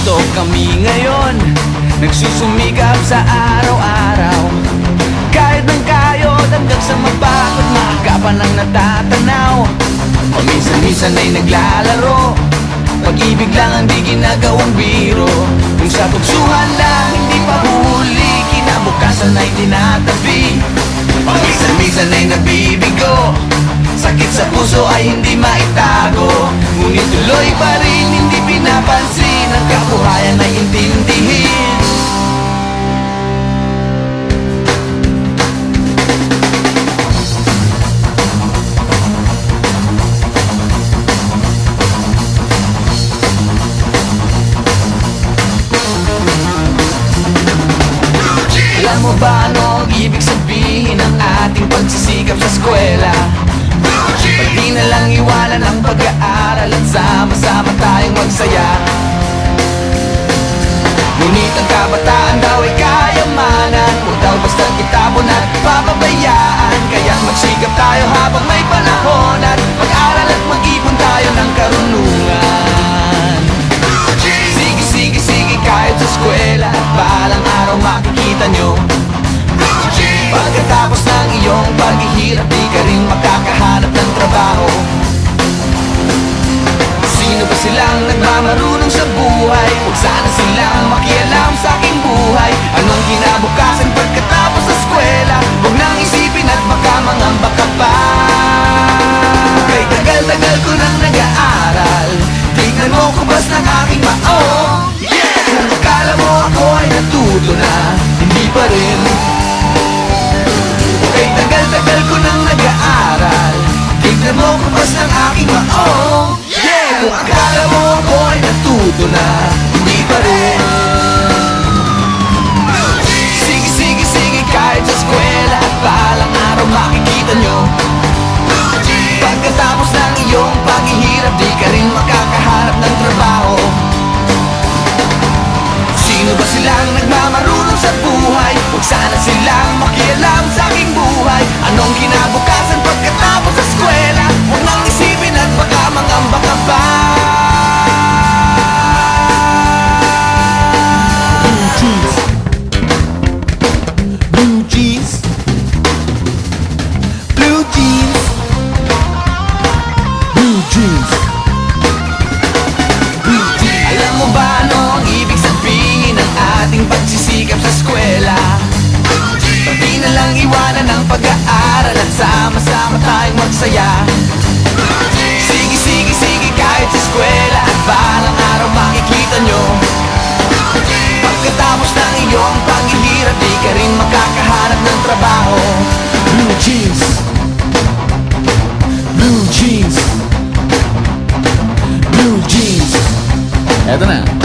Ganito kami ngayon, nagsusumikap sa araw-araw. Kahit ng kayod hanggang sa mapagod, makakapan ang natatanaw. Paminsan-minsan ay naglalaro, pag-ibig lang ang di ginagawang biro. Kung sa tuksuhan lang hindi pa huli, kinabukasan ay tinatabi. Paminsan-minsan ay nabibigo, sakit sa puso ay hindi maitago. Ngunit tuloy pa rin hindi pinapansin, ang kabuhayan ay intindihin. Alam mo ba ano ang ibig sabihin ng ating pagsisikap sa eskwela? Pati na lang iwanan ang pag-aaral at sama-sama tayong magsaya. Ngunit ang kabataan daw ay kayamanan, huwag daw basta itapon at papabayaan. Kaya't magsikap tayo habang may panahon, at mag-aral at mag-ipon tayo ng karunungan. Sige, kahit sa eskwela, at balang araw makikita nyo. Pagkatapos ng iyong paghihirap, di ka rin makakahanap ng trabaho. Sino ba silang nagmamarunong sa buhay? Huwag sana silang makialam sa aking buhay. Anong kinabukasan pagkatapos sa eskwela? Huwag nang isipin at baka mangamba ka pa. Kay tagal-tagal ko nang nag-aaral, tignan mo kubas ng aking maong. Kung akala mo ako ay natuto na, hindi pa rin. Kay tagal-tagal ko nang nag-aaral, tignan mo kubas ng aking maong. Kung akala mo ako ay natuto na, hindi pa rin. Sige, kahit sa eskwela, at balang araw makikita nyo. Pagkatapos ng iyong paghihirap, di ka rin makakahanap ng trabaho. Sino ba silang nagmamarunong sa buhay? Huwag sana silang makialam sa aking buhay. Anong kinabukasan pagkatapos sa eskwela? Huwag nang isipin at baka mangamba ka pa. Blue jeans, blue jeans, blue jeans, blue jeans. Alam mo ba ano ang ibig sabihin ng ating pagsisikap sa eskwela? Pati na lang iwanan ang pag-aaral at sama-sama tayong magsaya. Sige, kahit sa eskwela, at balang araw makikita nyo. Pagkatapos ng iyong paghihirap, di ka rin makakahanap ng trabaho. Blue jeans, blue jeans, blue jeans. Eto na.